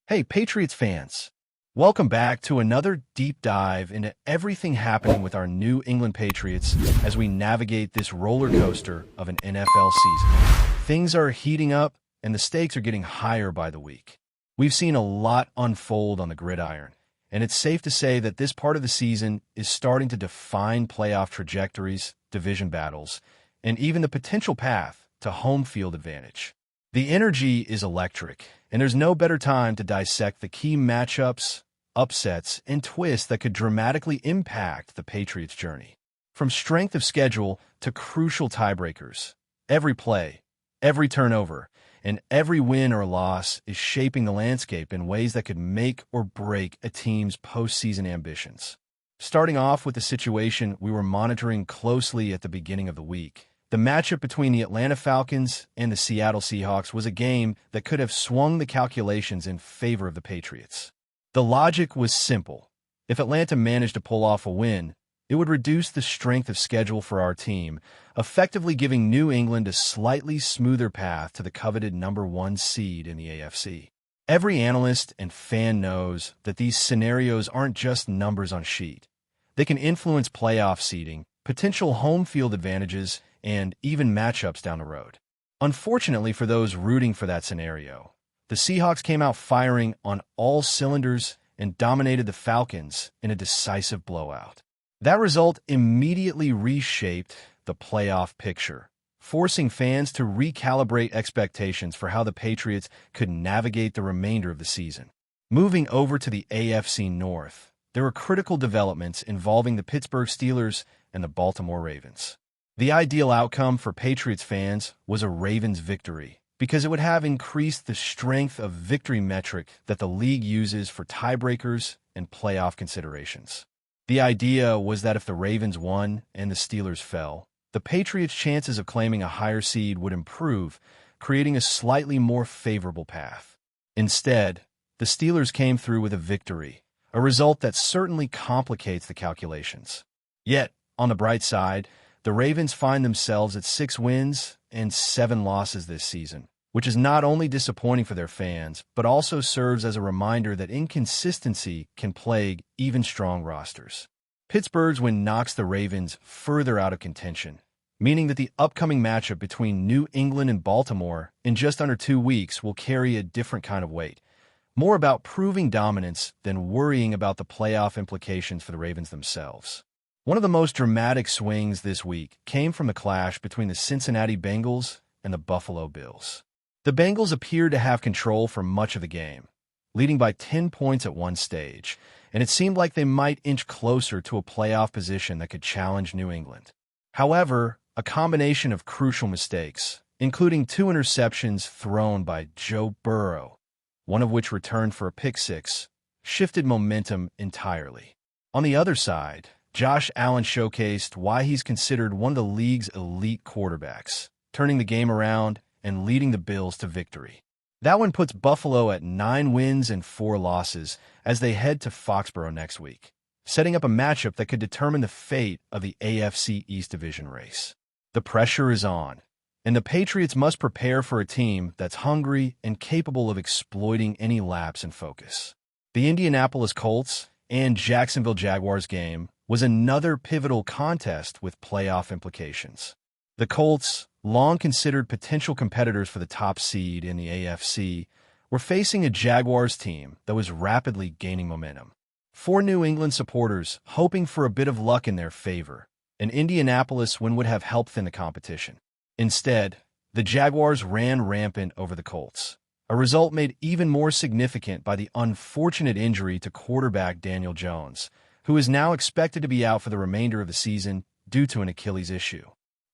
Hey, Patriots fans! Welcome back to another deep dive into everything happening with our New England Patriots as we navigate this roller coaster of an NFL season. Things are heating up, and the stakes are getting higher by the week. We've seen a lot unfold on the gridiron, and it's safe to say that this part of the season is starting to define playoff trajectories, division battles, and even the potential path to home field advantage. The energy is electric, and there's no better time to dissect the key matchups, upsets, and twists that could dramatically impact the Patriots' journey. From strength of schedule to crucial tiebreakers, every play, every turnover, and every win or loss is shaping the landscape in ways that could make or break a team's postseason ambitions. Starting off with the situation we were monitoring closely at the beginning of the week, the matchup between the Atlanta Falcons and the Seattle Seahawks was a game that could have swung the calculations in favor of the Patriots. The logic was simple. If Atlanta managed to pull off a win, it would reduce the strength of schedule for our team, effectively giving New England a slightly smoother path to the coveted number one seed in the AFC. Every analyst and fan knows that these scenarios aren't just numbers on a sheet. They can influence playoff seeding, potential home field advantages, and even matchups down the road. Unfortunately for those rooting for that scenario, the Seahawks came out firing on all cylinders and dominated the Falcons in a decisive blowout. That result immediately reshaped the playoff picture, forcing fans to recalibrate expectations for how the Patriots could navigate the remainder of the season. Moving over to the AFC North, there were critical developments involving the Pittsburgh Steelers and the Baltimore Ravens. The ideal outcome for Patriots fans was a Ravens victory, because it would have increased the strength of victory metric that the league uses for tiebreakers and playoff considerations. The idea was that if the Ravens won and the Steelers fell, the Patriots' chances of claiming a higher seed would improve, creating a slightly more favorable path. Instead, the Steelers came through with a victory, a result that certainly complicates the calculations. Yet, on the bright side, the Ravens find themselves at 6 wins and 7 losses this season, which is not only disappointing for their fans, but also serves as a reminder that inconsistency can plague even strong rosters. Pittsburgh's win knocks the Ravens further out of contention, meaning that the upcoming matchup between New England and Baltimore in just under 2 weeks will carry a different kind of weight, more about proving dominance than worrying about the playoff implications for the Ravens themselves. One of the most dramatic swings this week came from the clash between the Cincinnati Bengals and the Buffalo Bills. The Bengals appeared to have control for much of the game, leading by 10 points at one stage, and it seemed like they might inch closer to a playoff position that could challenge New England. However, a combination of crucial mistakes, including 2 interceptions thrown by Joe Burrow, one of which returned for a pick six, shifted momentum entirely. On the other side, Josh Allen showcased why he's considered one of the league's elite quarterbacks, turning the game around and leading the Bills to victory. That one puts Buffalo at 9 wins and 4 losses as they head to Foxborough next week, setting up a matchup that could determine the fate of the AFC East Division race. The pressure is on, and the Patriots must prepare for a team that's hungry and capable of exploiting any lapse in focus. The Indianapolis Colts and Jacksonville Jaguars game was another pivotal contest with playoff implications. The Colts, long considered potential competitors for the top seed in the AFC, were facing a Jaguars team that was rapidly gaining momentum. 4 New England supporters hoping for a bit of luck in their favor, an Indianapolis win would have helped in the competition. Instead, the Jaguars ran rampant over the Colts, a result made even more significant by the unfortunate injury to quarterback Daniel Jones, who is now expected to be out for the remainder of the season due to an Achilles issue.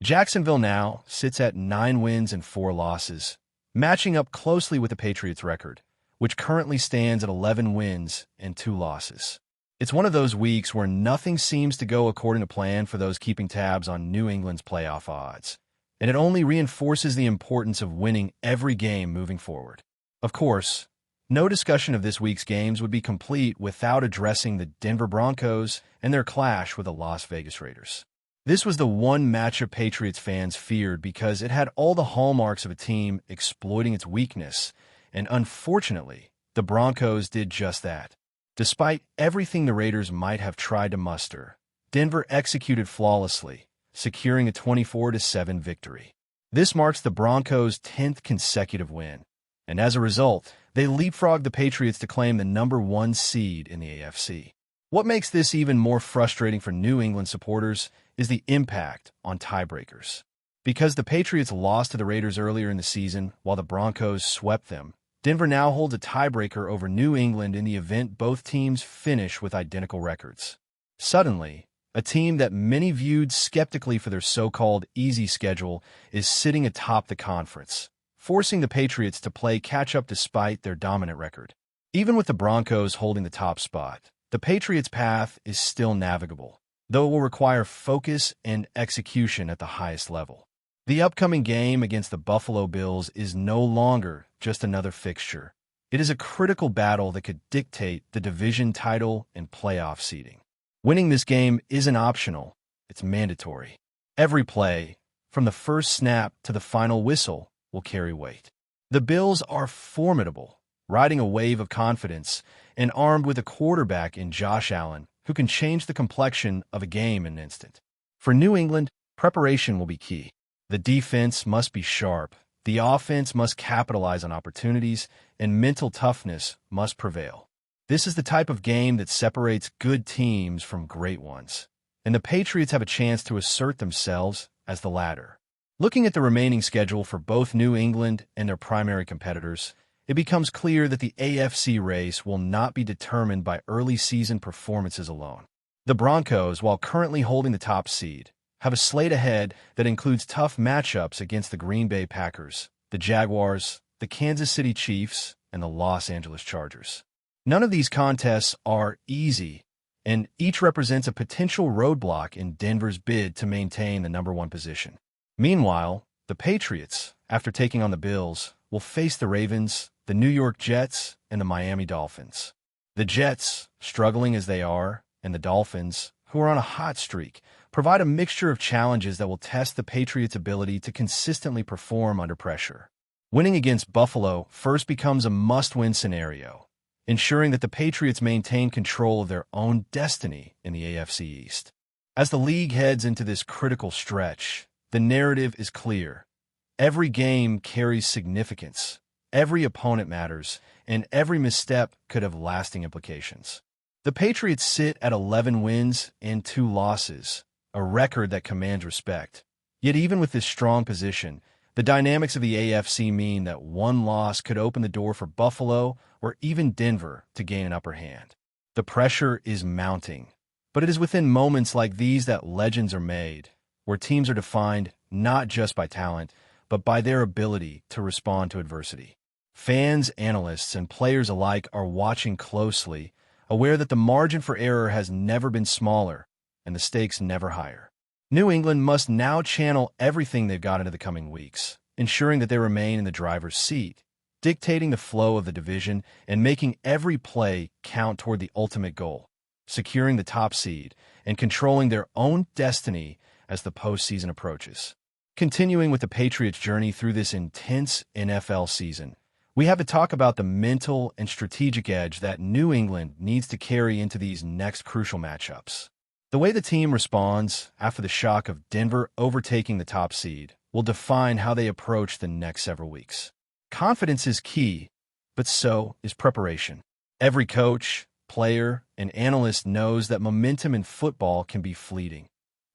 Jacksonville now sits at 9 wins and 4 losses, matching up closely with the Patriots' record, which currently stands at 11 wins and 2 losses. It's one of those weeks where nothing seems to go according to plan for those keeping tabs on New England's playoff odds, and it only reinforces the importance of winning every game moving forward. Of course, no discussion of this week's games would be complete without addressing the Denver Broncos and their clash with the Las Vegas Raiders. This was the one matchup Patriots fans feared because it had all the hallmarks of a team exploiting its weakness, and unfortunately, the the Broncos did just that. Despite everything the Raiders might have tried to muster, Denver executed flawlessly, securing a 24-7 victory. This marks the Broncos' 10th consecutive win, and as a result, they leapfrogged the Patriots to claim the #1 seed in the AFC. What makes this even more frustrating for New England supporters is the impact on tiebreakers. Because the Patriots lost to the Raiders earlier in the season while the Broncos swept them, Denver now holds a tiebreaker over New England in the event both teams finish with identical records. Suddenly, a team that many viewed skeptically for their so-called easy schedule is sitting atop the conference, forcing the Patriots to play catch-up despite their dominant record. Even with the Broncos holding the top spot, the Patriots' path is still navigable, though it will require focus and execution at the highest level. The upcoming game against the Buffalo Bills is no longer just another fixture. It is a critical battle that could dictate the division title and playoff seeding. Winning this game isn't optional, it's mandatory. Every play, from the first snap to the final whistle, will carry weight. The Bills are formidable, riding a wave of confidence and armed with a quarterback in Josh Allen who can change the complexion of a game in an instant. For New England, preparation will be key. The defense must be sharp, the offense must capitalize on opportunities, and mental toughness must prevail. This is the type of game that separates good teams from great ones, and the Patriots have a chance to assert themselves as the latter. Looking at the remaining schedule for both New England and their primary competitors, it becomes clear that the AFC race will not be determined by early season performances alone. The Broncos, while currently holding the top seed, have a slate ahead that includes tough matchups against the Green Bay Packers, the Jaguars, the Kansas City Chiefs, and the Los Angeles Chargers. None of these contests are easy, and each represents a potential roadblock in Denver's bid to maintain the #1 position. Meanwhile, the Patriots, after taking on the Bills, will face the Ravens, the New York Jets, and the Miami Dolphins. The Jets, struggling as they are, and the Dolphins, who are on a hot streak, provide a mixture of challenges that will test the Patriots' ability to consistently perform under pressure. Winning against Buffalo first becomes a must-win scenario, ensuring that the Patriots maintain control of their own destiny in the AFC East. As the league heads into this critical stretch, the narrative is clear. Every game carries significance, every opponent matters, and every misstep could have lasting implications. The Patriots sit at 11 wins and 2 losses, a record that commands respect. Yet even with this strong position, the dynamics of the AFC mean that one loss could open the door for Buffalo or even Denver to gain an upper hand. The pressure is mounting, but it is within moments like these that legends are made, where teams are defined not just by talent, but by their ability to respond to adversity. Fans, analysts, and players alike are watching closely, aware that the margin for error has never been smaller and the stakes never higher. New England must now channel everything they've got into the coming weeks, ensuring that they remain in the driver's seat, dictating the flow of the division and making every play count toward the ultimate goal, securing the top seed and controlling their own destiny as the postseason approaches. Continuing with the Patriots' journey through this intense NFL season, we have to talk about the mental and strategic edge that New England needs to carry into these next crucial matchups. The way the team responds after the shock of Denver overtaking the top seed will define how they approach the next several weeks. Confidence is key, but so is preparation. Every coach, player, and analyst knows that momentum in football can be fleeting.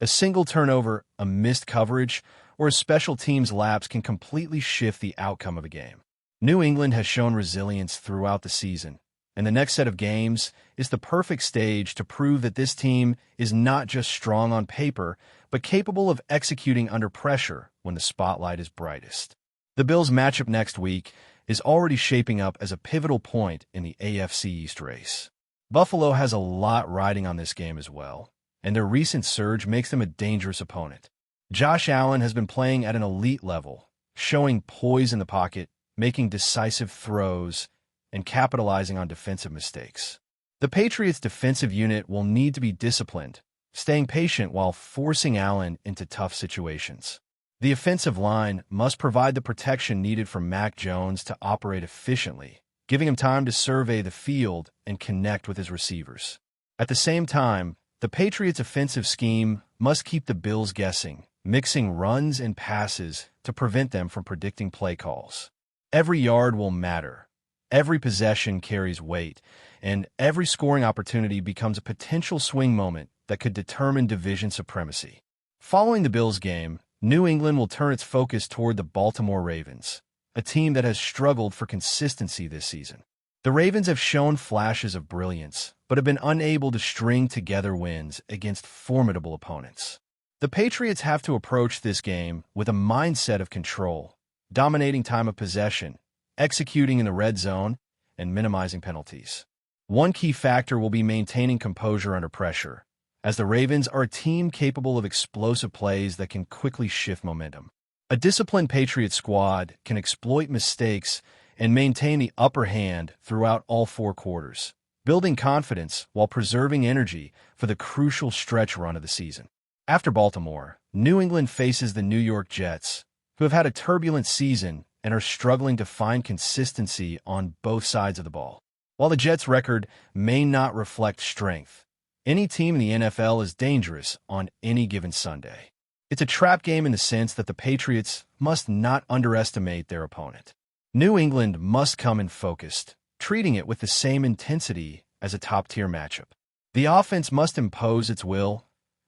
A single turnover, a missed coverage, or a special teams lapse can completely shift the outcome of a game. New England has shown resilience throughout the season, and the next set of games is the perfect stage to prove that this team is not just strong on paper, but capable of executing under pressure when the spotlight is brightest. The Bills' matchup next week is already shaping up as a pivotal point in the AFC East race. Buffalo has a lot riding on this game as well, and their recent surge makes them a dangerous opponent. Josh Allen has been playing at an elite level, showing poise in the pocket, making decisive throws, and capitalizing on defensive mistakes. The Patriots' defensive unit will need to be disciplined, staying patient while forcing Allen into tough situations. The offensive line must provide the protection needed for Mac Jones to operate efficiently, giving him time to survey the field and connect with his receivers. At the same time, the Patriots' offensive scheme must keep the Bills guessing, mixing runs and passes to prevent them from predicting play calls. Every yard will matter. Every possession carries weight, and every scoring opportunity becomes a potential swing moment that could determine division supremacy. Following the Bills game, New England will turn its focus toward the Baltimore Ravens, a team that has struggled for consistency this season. The Ravens have shown flashes of brilliance, but have been unable to string together wins against formidable opponents. The Patriots have to approach this game with a mindset of control, dominating time of possession, executing in the red zone, and minimizing penalties. One key factor will be maintaining composure under pressure, as the Ravens are a team capable of explosive plays that can quickly shift momentum. A disciplined Patriots squad can exploit mistakes and maintain the upper hand throughout all 4 quarters, building confidence while preserving energy for the crucial stretch run of the season. After Baltimore, New England faces the New York Jets, who have had a turbulent season and are struggling to find consistency on both sides of the ball. While the Jets' record may not reflect strength, any team in the NFL is dangerous on any given Sunday. It's a trap game in the sense that the Patriots must not underestimate their opponent. New England must come in focused, treating it with the same intensity as a top-tier matchup. The offense must impose its will,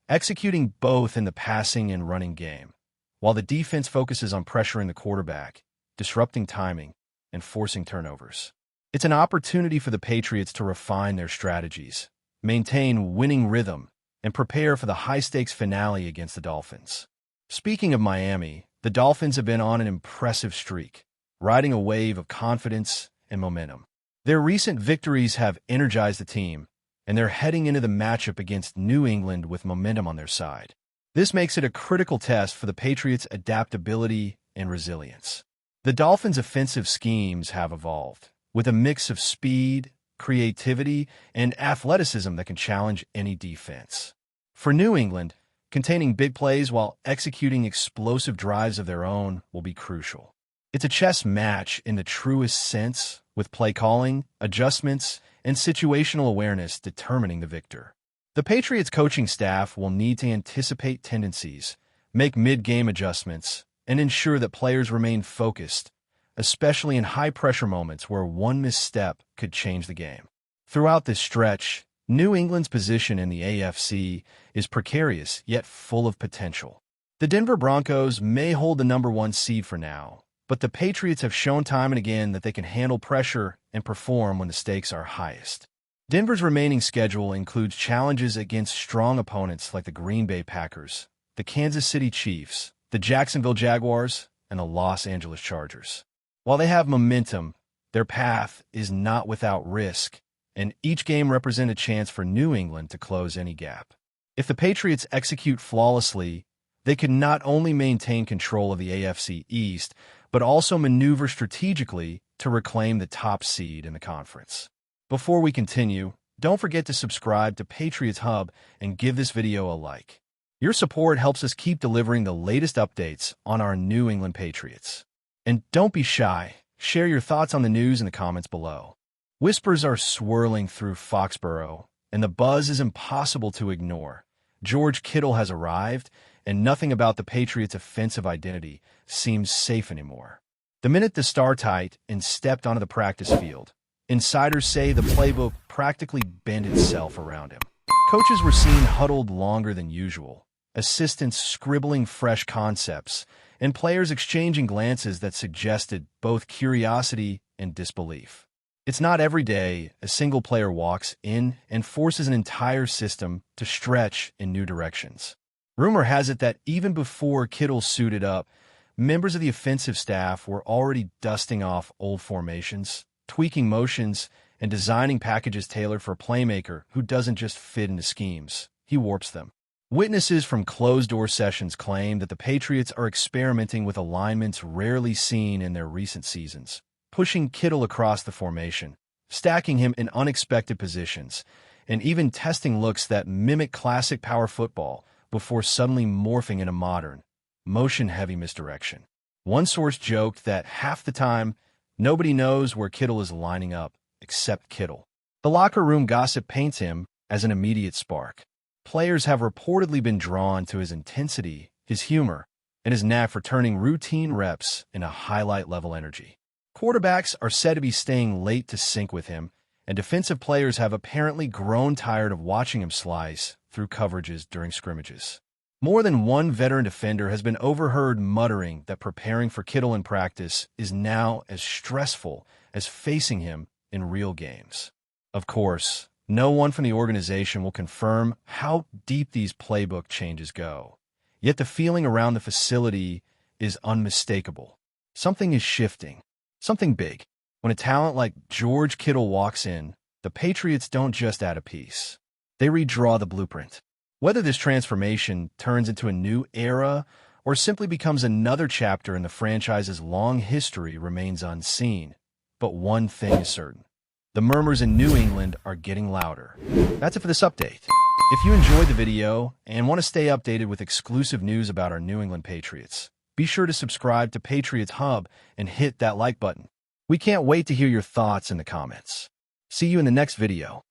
executing both in the passing and running game, while the defense focuses on pressuring the quarterback, disrupting timing, and forcing turnovers. It's an opportunity for the Patriots to refine their strategies, maintain winning rhythm, and prepare for the high-stakes finale against the Dolphins. Speaking of Miami, the Dolphins have been on an impressive streak, riding a wave of confidence and momentum. Their recent victories have energized the team, and they're heading into the matchup against New England with momentum on their side. This makes it a critical test for the Patriots' adaptability and resilience. The Dolphins' offensive schemes have evolved, with a mix of speed, creativity, and athleticism that can challenge any defense. For New England, containing big plays while executing explosive drives of their own will be crucial. It's a chess match in the truest sense, with play calling, adjustments, and situational awareness determining the victor. The Patriots coaching staff will need to anticipate tendencies, make mid-game adjustments, and ensure that players remain focused, especially in high-pressure moments where one misstep could change the game. Throughout this stretch, New England's position in the AFC is precarious yet full of potential. The Denver Broncos may hold the #1 seed for now, but the Patriots have shown time and again that they can handle pressure and perform when the stakes are highest. Denver's remaining schedule includes challenges against strong opponents like the Green Bay Packers, the Kansas City Chiefs, the Jacksonville Jaguars, and the Los Angeles Chargers. While they have momentum, their path is not without risk, and each game represents a chance for New England to close any gap. If the Patriots execute flawlessly, they can not only maintain control of the AFC East, but also maneuver strategically to reclaim the top seed in the conference. Before we continue, don't forget to subscribe to Patriots Hub and give this video a like. Your support helps us keep delivering the latest updates on our New England Patriots. And don't be shy, share your thoughts on the news in the comments below. Whispers are swirling through Foxborough, and the buzz is impossible to ignore. George Kittle has arrived, and nothing about the Patriots' offensive identity seems safe anymore. The minute the star tight and stepped onto the practice field, insiders say the playbook practically bent itself around him. Coaches were seen huddled longer than usual, assistants scribbling fresh concepts, and players exchanging glances that suggested both curiosity and disbelief. It's not every day a single player walks in and forces an entire system to stretch in new directions. Rumor has it that even before Kittle suited up, members of the offensive staff were already dusting off old formations, tweaking motions, and designing packages tailored for a playmaker who doesn't just fit into schemes, he warps them. Witnesses from closed-door sessions claim that the Patriots are experimenting with alignments rarely seen in their recent seasons, pushing Kittle across the formation, stacking him in unexpected positions, and even testing looks that mimic classic power football before suddenly morphing into modern, motion-heavy misdirection. One source joked that half the time, Nobody knows where Kittle is lining up, except Kittle. The locker room gossip paints him as an immediate spark. Players have reportedly been drawn to his intensity, his humor, and his knack for turning routine reps into highlight-level energy. Quarterbacks are said to be staying late to sync with him, and defensive players have apparently grown tired of watching him slice through coverages during scrimmages. More than one veteran defender has been overheard muttering that preparing for Kittle in practice is now as stressful as facing him in real games. Of course, no one from the organization will confirm how deep these playbook changes go. Yet the feeling around the facility is unmistakable. Something is shifting. Something big. When a talent like George Kittle walks in, the Patriots don't just add a piece. They redraw the blueprint. Whether this transformation turns into a new era or simply becomes another chapter in the franchise's long history remains unseen. But one thing is certain. The murmurs in New England are getting louder. That's it for this update. If you enjoyed the video and want to stay updated with exclusive news about our New England Patriots, be sure to subscribe to Patriots Hub and hit that like button. We can't wait to hear your thoughts in the comments. See you in the next video.